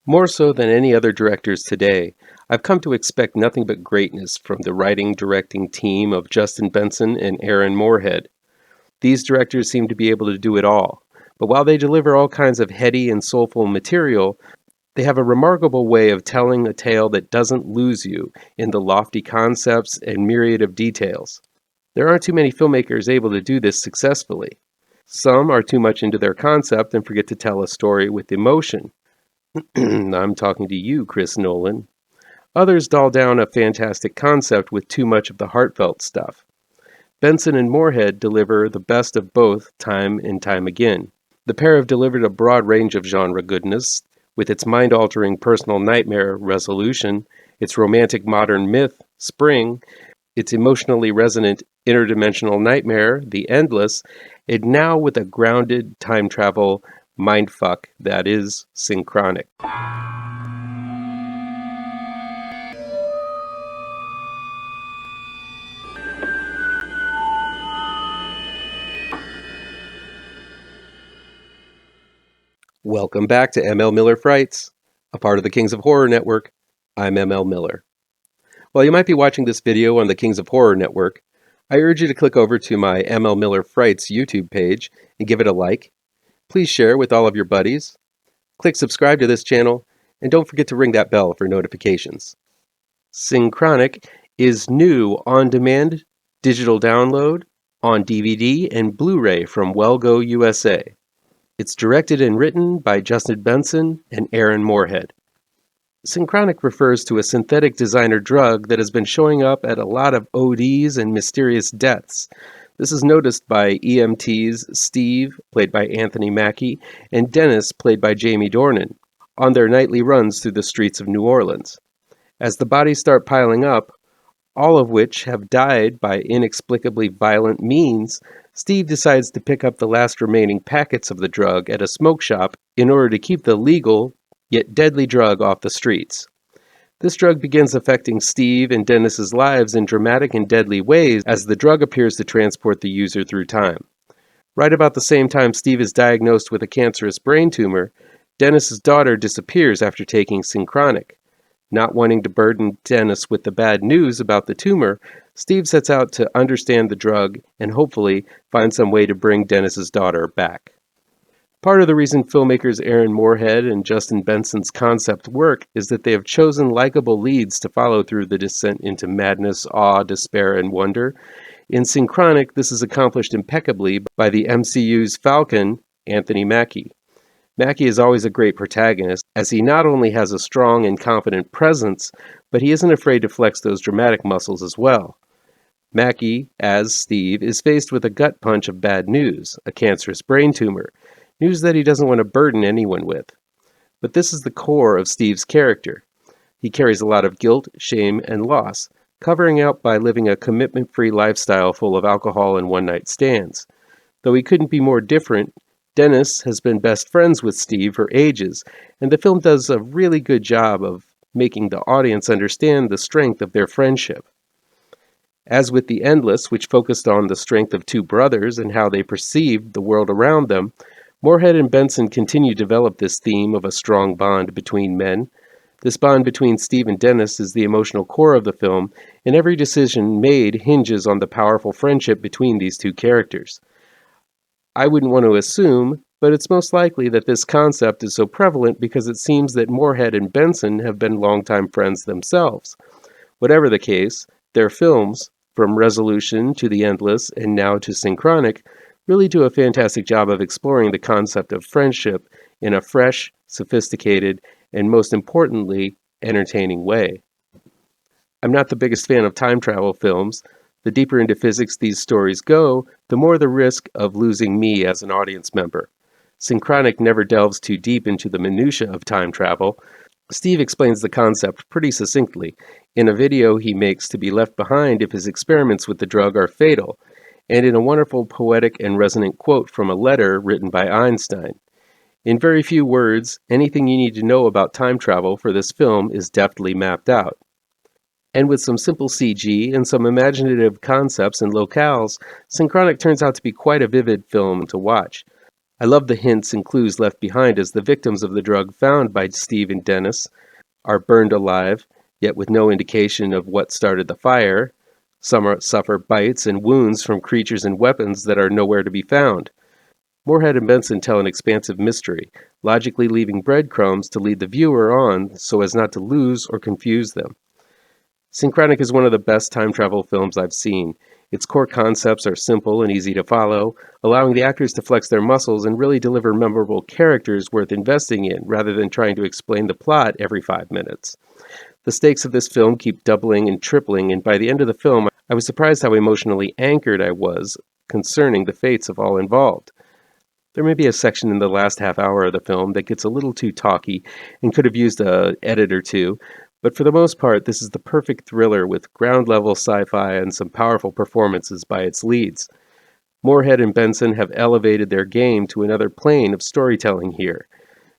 More so than any other directors today, I've come to expect nothing but greatness from the writing directing team of Justin Benson and Aaron Moorhead. These directors seem to be able to do it all, but while they deliver all kinds of heady and soulful material, they have a remarkable way of telling a tale that doesn't lose you in the lofty concepts and myriad of details. There aren't too many filmmakers able to do this successfully. Some are too much into their concept and forget to tell a story with emotion. I'm talking to you, Chris Nolan. Others dull down a fantastic concept with too much of the heartfelt stuff. Benson and Moorhead deliver the best of both time and time again. The pair have delivered a broad range of genre goodness, with its mind-altering personal nightmare, Resolution, its romantic modern myth, Spring, its emotionally resonant interdimensional nightmare, The Endless, and now with a grounded time travel mindfuck that is Synchronic. Welcome back to ML Miller Frights, a part of the Kings of Horror Network. I'm ML Miller. While you might be watching this video on the Kings of Horror Network, I urge you to click over to my ML Miller Frights YouTube page and give it a like. Please share with all of your buddies. Click subscribe to this channel, and don't forget to ring that bell for notifications. Synchronic is new on-demand digital download on DVD and Blu-ray from WellGo USA. It's directed and written by Justin Benson and Aaron Moorhead. Synchronic refers to a synthetic designer drug that has been showing up at a lot of ODs and mysterious deaths. This is noticed by EMTs Steve, played by Anthony Mackie, and Dennis, played by Jamie Dornan, on their nightly runs through the streets of New Orleans. As the bodies start piling up, all of which have died by inexplicably violent means, Steve decides to pick up the last remaining packets of the drug at a smoke shop in order to keep the legal, yet deadly drug off the streets. This drug begins affecting Steve and Dennis's lives in dramatic and deadly ways as the drug appears to transport the user through time. Right about the same time Steve is diagnosed with a cancerous brain tumor, Dennis's daughter disappears after taking Synchronic. Not wanting to burden Dennis with the bad news about the tumor, Steve sets out to understand the drug and hopefully find some way to bring Dennis's daughter back. Part of the reason filmmakers Aaron Moorhead and Justin Benson's concept work is that they have chosen likable leads to follow through the descent into madness, awe, despair, and wonder. In Synchronic, this is accomplished impeccably by the MCU's Falcon, Anthony Mackie. Mackie is always a great protagonist, as he not only has a strong and confident presence, but he isn't afraid to flex those dramatic muscles as well. Mackie, as Steve, is faced with a gut punch of bad news, a cancerous brain tumor, news that he doesn't want to burden anyone with. But this is the core of Steve's character. He carries a lot of guilt, shame, and loss, covering up by living a commitment-free lifestyle full of alcohol and one-night stands. Though he couldn't be more different, Dennis has been best friends with Steve for ages, and the film does a really good job of making the audience understand the strength of their friendship. As with The Endless, which focused on the strength of two brothers and how they perceived the world around them, Moorhead and Benson continue to develop this theme of a strong bond between men. This bond between Steve and Dennis is the emotional core of the film, and every decision made hinges on the powerful friendship between these two characters. I wouldn't want to assume, but it's most likely that this concept is so prevalent because it seems that Moorhead and Benson have been longtime friends themselves. Whatever the case, their films, from Resolution to The Endless and now to Synchronic, really do a fantastic job of exploring the concept of friendship in a fresh, sophisticated, and most importantly, entertaining way. I'm not the biggest fan of time travel films. The deeper into physics these stories go, the more the risk of losing me as an audience member. Synchronic never delves too deep into the minutiae of time travel. Steve explains the concept pretty succinctly in a video he makes to be left behind if his experiments with the drug are fatal, and in a wonderful poetic and resonant quote from a letter written by Einstein. In very few words, anything you need to know about time travel for this film is deftly mapped out. And with some simple CG and some imaginative concepts and locales, Synchronic turns out to be quite a vivid film to watch. I love the hints and clues left behind as the victims of the drug found by Steve and Dennis are burned alive, yet with no indication of what started the fire. Some suffer bites and wounds from creatures and weapons that are nowhere to be found. Moorhead and Benson tell an expansive mystery, logically leaving breadcrumbs to lead the viewer on so as not to lose or confuse them. Synchronic is one of the best time travel films I've seen. Its core concepts are simple and easy to follow, allowing the actors to flex their muscles and really deliver memorable characters worth investing in, rather than trying to explain the plot every 5 minutes. The stakes of this film keep doubling and tripling, and by the end of the film, I was surprised how emotionally anchored I was concerning the fates of all involved. There may be a section in the last half hour of the film that gets a little too talky and could have used an edit or two, but for the most part, this is the perfect thriller with ground-level sci-fi and some powerful performances by its leads. Moorhead and Benson have elevated their game to another plane of storytelling here.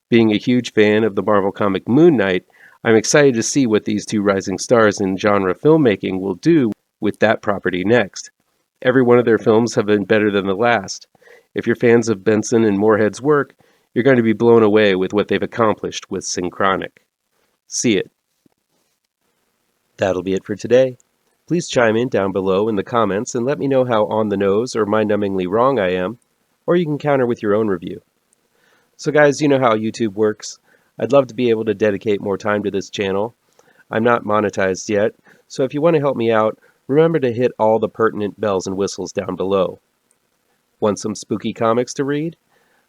Being a huge fan of the Marvel comic Moon Knight, I'm excited to see what these two rising stars in genre filmmaking will do with that property next. Every one of their films have been better than the last. If you're fans of Benson and Moorhead's work, you're going to be blown away with what they've accomplished with Synchronic. See it. That'll be it for today. Please chime in down below in the comments and let me know how on the nose or mind-numbingly wrong I am, or you can counter with your own review. So guys, you know how YouTube works. I'd love to be able to dedicate more time to this channel. I'm not monetized yet, so if you want to help me out, remember to hit all the pertinent bells and whistles down below. Want some spooky comics to read?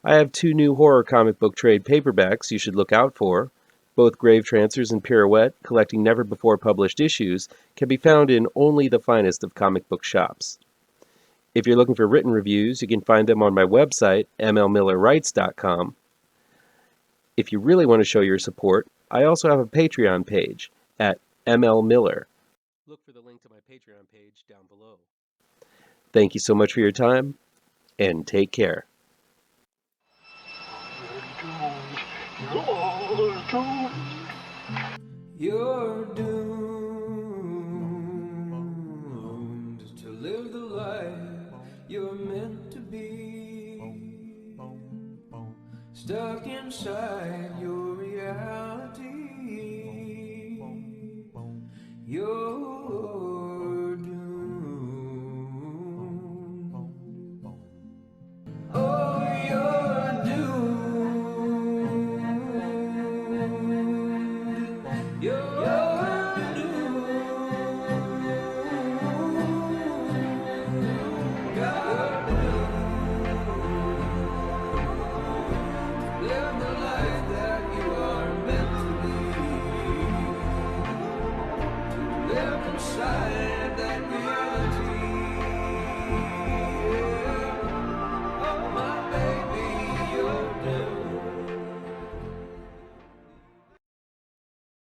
I have 2 new horror comic book trade paperbacks you should look out for. Both Gravetrancers and Pirouette, collecting never-before-published issues, can be found in only the finest of comic book shops. If you're looking for written reviews, you can find them on my website, mlmillerwrites.com. If you really want to show your support, I also have a Patreon page at mlmiller. Look for the link to my Patreon page down below. Thank you so much for your time, and take care. You're doomed to live the life you're meant to be, stuck inside your reality. You're doomed. Oh, you're doomed. You're doomed. God live the life that you are meant to be. Live inside that